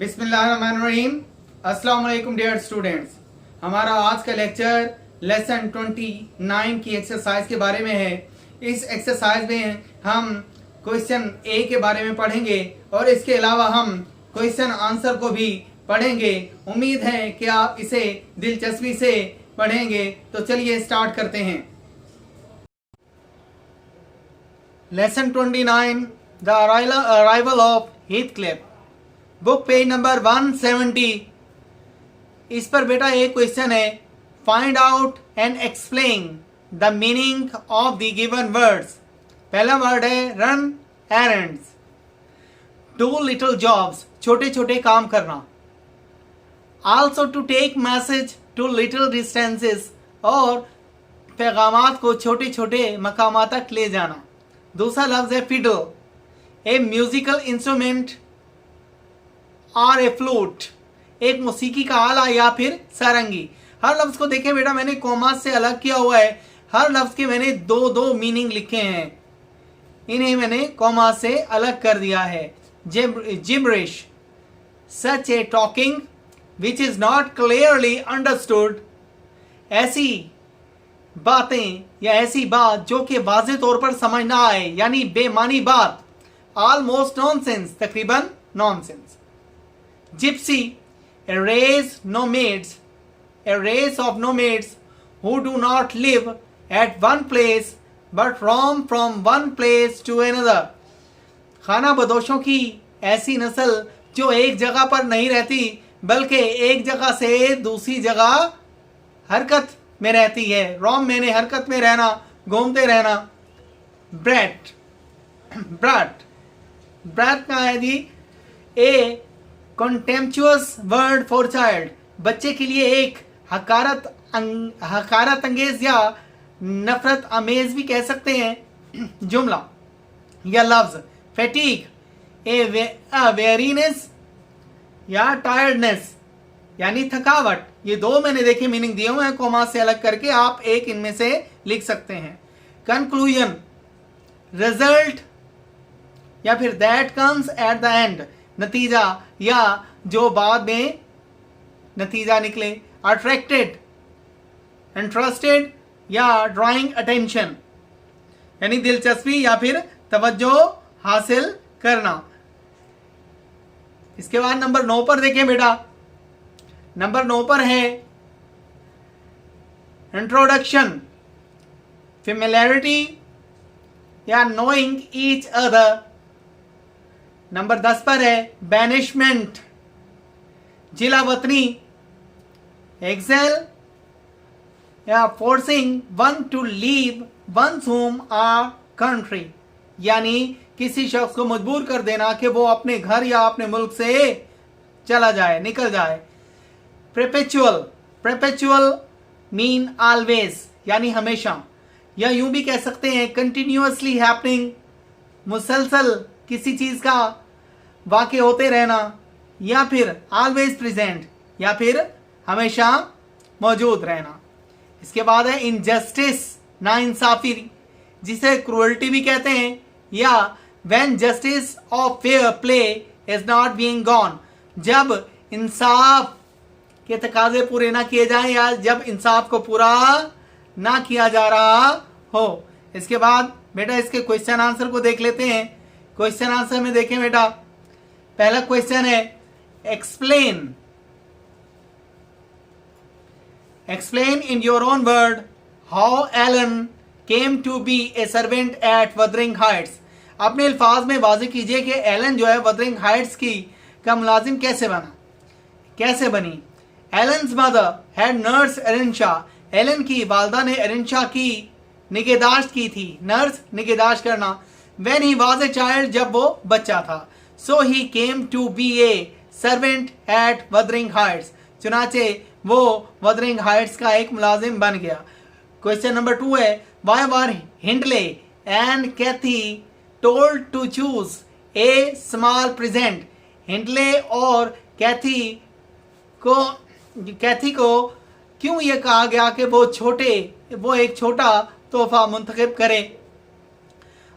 बिस्मिल्लाहिर्रहमानिर्रहीम। अस्सलाम वालेकुम डियर स्टूडेंट्स। हमारा आज का लेक्चर लेसन 29 की एक्सरसाइज के बारे में है। इस एक्सरसाइज में हम क्वेश्चन ए के बारे में पढ़ेंगे और इसके अलावा हम क्वेश्चन आंसर को भी पढ़ेंगे। उम्मीद है कि आप इसे दिलचस्पी से पढ़ेंगे। तो चलिए स्टार्ट करते हैं। Lesson 29 the arrival of Heathcliff, book page number 170। इस पर बेटा एक क्वेश्चन है, find out and explain the meaning of the given words. पहला वर्ड है run errands, do little jobs, छोटे छोटे काम करना, also to take message to little distances, और पैगामात को छोटे छोटे मकामात तक ले जाना। दूसरा लफ्ज है फिडल, ए म्यूजिकल इंस्ट्रूमेंट और ए फ्लूट, एक मौसीकी का आला या फिर सारंगी। हर लफ्ज को देखें बेटा, मैंने कॉमा से अलग किया हुआ है। हर लफ्ज के मैंने दो दो मीनिंग लिखे हैं, इन्हें मैंने कॉमा से अलग कर दिया है। Gibberish, such A talking which is not clearly understood, ऐसी बातें या ऐसी बात जो कि वाज़ेह तौर पर समझ ना आए, यानी बेमानी बात। ऑलमोस्ट नॉनसेंस, तकरीबन nonsense. Gypsy, a race of nomads who do not live at one place but roam from one place to another, खाना बदोशों की ऐसी नस्ल जो एक जगह पर नहीं रहती बल्कि एक जगह से दूसरी जगह हरकत में रहती है। रोम मैंने हरकत में रहना, घूमते रहना। ब्रैट का है जी ए कॉन्टेम्पचुअस वर्ड फॉर चाइल्ड, बच्चे के लिए एक हकारत अंगेज या नफरत अमेज भी कह सकते हैं जुमला या लफ्ज। फैटीग, ए वेरीनेस या टायर्डनेस, यानी थकावट। ये दो मैंने देखे मीनिंग दिए हुए हैं कॉमा से अलग करके, आप एक इनमें से लिख सकते हैं। कंक्लूजन, रिजल्ट या फिर that comes at the end, नतीजा या जो बाद में नतीजा निकले। अट्रैक्टेड, इंटरेस्टेड या ड्राइंग अटेंशन, यानी दिलचस्पी या फिर तवज्जो हासिल करना। इसके बाद नंबर 9 पर देखें बेटा, नंबर 9 पर है इंट्रोडक्शन, फेमिलियरिटी या नोइंग ईच अदर। नंबर 10 पर है बैनिशमेंट, जिला वतनी, एक्सेल या forcing one to leave one's home a country, यानी किसी शख्स को मजबूर कर देना कि वो अपने घर या अपने मुल्क से चला जाए, निकल जाए। परपेचुअल मीन ऑलवेज, यानी हमेशा, या यूं भी कह सकते हैं कंटिन्यूअसली हैपनिंग, मुसलसल किसी चीज का वाक़े होते रहना, या फिर ऑलवेज प्रेजेंट, या फिर हमेशा मौजूद रहना। इसके बाद है इनजस्टिस, नाइंसाफी, जिसे क्रूअल्टी भी कहते हैं, या when justice of fair play is not being gone, जब इंसाफ के तकाजे पूरे ना किए जाएं या जब इंसाफ को पूरा ना किया जा रहा हो। इसके बाद बेटा इसके क्वेश्चन आंसर को देख लेते हैं। क्वेश्चन आंसर में देखें बेटा, पहला क्वेश्चन है explain in your own word how Ellen came to be a servant at Wuthering Heights. अपने अल्फाज में वाज़ेह कीजिए कि एलन जो है वदरिंग हाइट्स की का मुलाजिम कैसे बनी। Ellen's mother had nurse Earnshaw, Ellen की वालदा ने एरिनशा की निगहदाश्त की थी। नर्स, निगहदाश्त करना। When he was a child, जब वो बच्चा था। So he came to be a servant at Wuthering Heights, चुनाचे वो वदरिंग हाइट्स का एक मुलाजिम बन गया। क्वेश्चन नंबर 2 है why were Hindley and Cathy told to choose a small present. Hindley और कैथी को क्यों यह कहा गया कि वो एक छोटा तोहफा मुंतखब करे।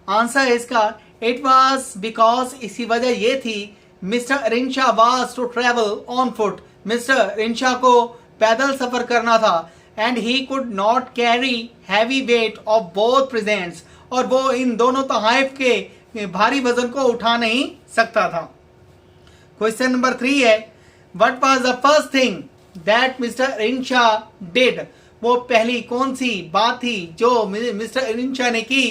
आंसर है इसका इट वॉज बिकॉज, इसी वजह यह थी, mister Earnshaw was to travel on foot, mister Earnshaw को पैदल सफर करना था, and he could not carry heavy weight of both presents, और वो इन दोनों तोहफ के भारी वजन को उठा नहीं सकता था। क्वेश्चन नंबर 3 है, what was the first thing that mister Earnshaw did, वो पहली कौन सी बात थी जो मिस्टर रिंशा ने की,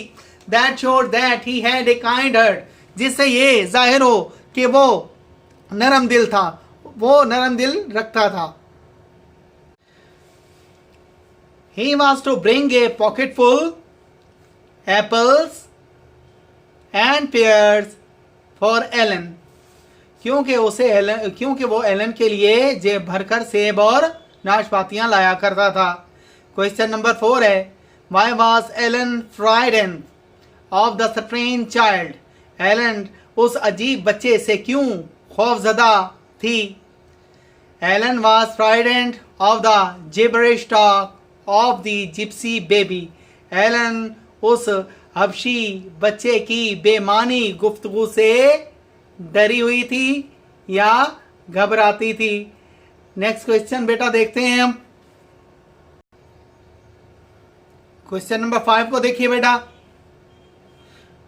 that showed that he had a kind heart, जिससे ये जाहिर हो कि वो नरम दिल था, वो नरम दिल रखता था। He was to bring a pocket full apples and pears for Ellen, क्योंकि वो एलन के लिए जेब भरकर सेब और नाशपातियां लाया करता था। क्वेश्चन नंबर 4 है, Why was Ellen frightened of the strange child? Ellen उस अजीब बच्चे से क्यों खौफजदा थी? Ellen was frightened of the gibberish talk of the gypsy baby. Ellen उस हबशी बच्चे की बेमानी गुफ्तगू से डरी हुई थी या घबराती थी। नेक्स्ट क्वेश्चन बेटा देखते हैं हम। क्वेश्चन नंबर 5 को देखिए बेटा।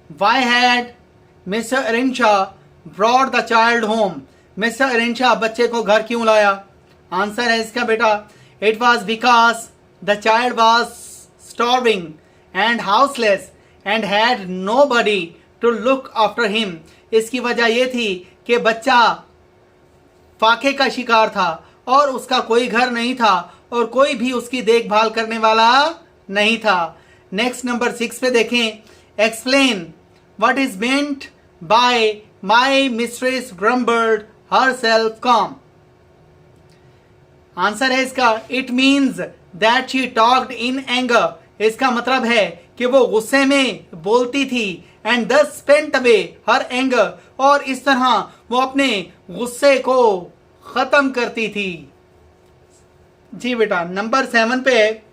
Why had Mr. Arinsha brought the child home? Mister Earnshaw बच्चे को घर क्यों लाया? आंसर है इसका बेटा, It was because the child was starving and houseless and had nobody to look after him. इसकी वजह यह थी कि बच्चा फाके का शिकार था और उसका कोई घर नहीं था और कोई भी उसकी देखभाल करने वाला नहीं था। नेक्स्ट नंबर 6 पे देखें। Explain what is meant by my mistress grumbled herself calm. Answer है इसका, it means that she talked in anger. इसका मतलब है कि वो गुस्से में बोलती थी, एंड दस स्पेंट अवे हर एंगर, और इस तरह वो अपने गुस्से को खत्म करती थी। जी बेटा, नंबर 7 पे है,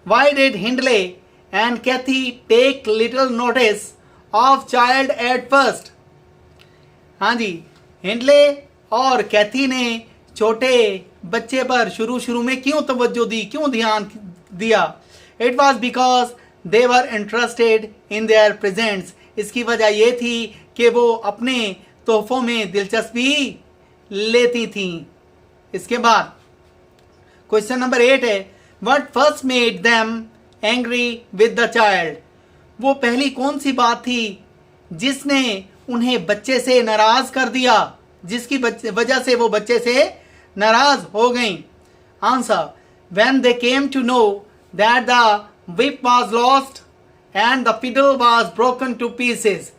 why did Hindley and Cathy take little notice of child at first. हाँ जी, हिंडले और कैथी ने छोटे बच्चे पर शुरू में क्यों तवज्जो दी, क्यों ध्यान दिया? It was because they were interested in their presents. इसकी वजह यह थी कि वो अपने तोहफों में दिलचस्पी लेती थी। इसके बाद क्वेश्चन नंबर 8 है, what first made them angry with the child. वो पहली कौन सी बात थी जिसने उन्हें बच्चे से नाराज कर दिया, जिसकी वजह से वो बच्चे से नाराज हो गई? Answer, when they came to know that the whip was lost and the fiddle was broken to pieces।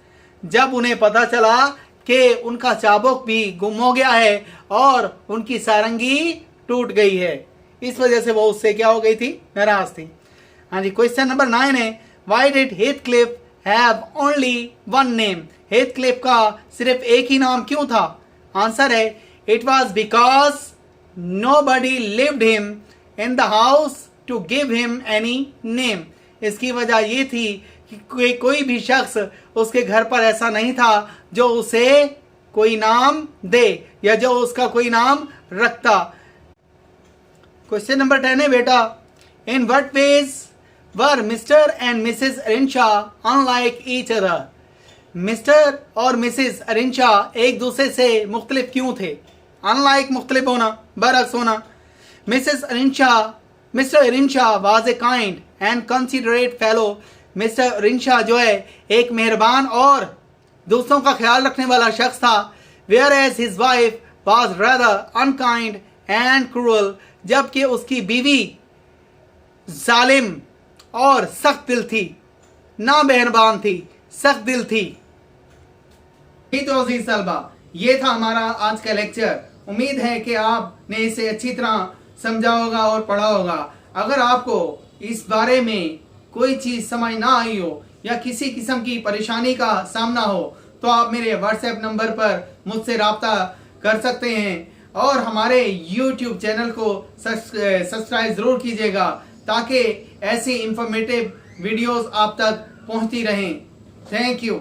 जब उन्हें पता चला कि उनका चाबुक भी गुम हो गया है और उनकी सारंगी टूट गई है, इस वजह से वो उससे क्या हो गई थी? नाराज थी। हाँ जी, क्वेश्चन नंबर 9 है, why did Heathcliff have only one name. Heathcliff का सिर्फ एक ही नाम क्यों था? आंसर है, it was because nobody lived him in the house to give him any name. इसकी वजह ये थी कि कोई भी शख्स उसके घर पर ऐसा नहीं था जो उसे कोई नाम दे या जो उसका कोई नाम रखता। क्वेश्चन नंबर 10 है बेटा, in what ways were mister and missus Earnshaw unlike each other. Mister और मिसेस अरिंशा एक दूसरे से मुख्तलिफ क्यों थे? अनलाइक मुख्तलिफ होना, बरअक्स होना। Mister Earnshaw was a kind and considerate fellow. Mister Earnshaw जो है एक मेहरबान और दूसरों का ख्याल रखने वाला शख्स था, whereas his wife was rather unkind and cruel. जबकि उसकी बीवी जालिम और सख्त दिल थी, ना मेहरबान थी, सख्त दिल थी। तो अजीज तलबा, ये था हमारा आज का लेक्चर। उम्मीद है कि आपने इसे अच्छी तरह समझा होगा और पढ़ा होगा। अगर आपको इस बारे में कोई चीज समझ ना आई हो या किसी किस्म की परेशानी का सामना हो तो आप मेरे व्हाट्सएप नंबर पर मुझसे राब्ता कर सकते हैं और हमारे यूट्यूब चैनल को सब्सक्राइब जरूर कीजिएगा ताकि ऐसी इंफॉर्मेटिव वीडियोस आप तक पहुंचती रहें। Thank you.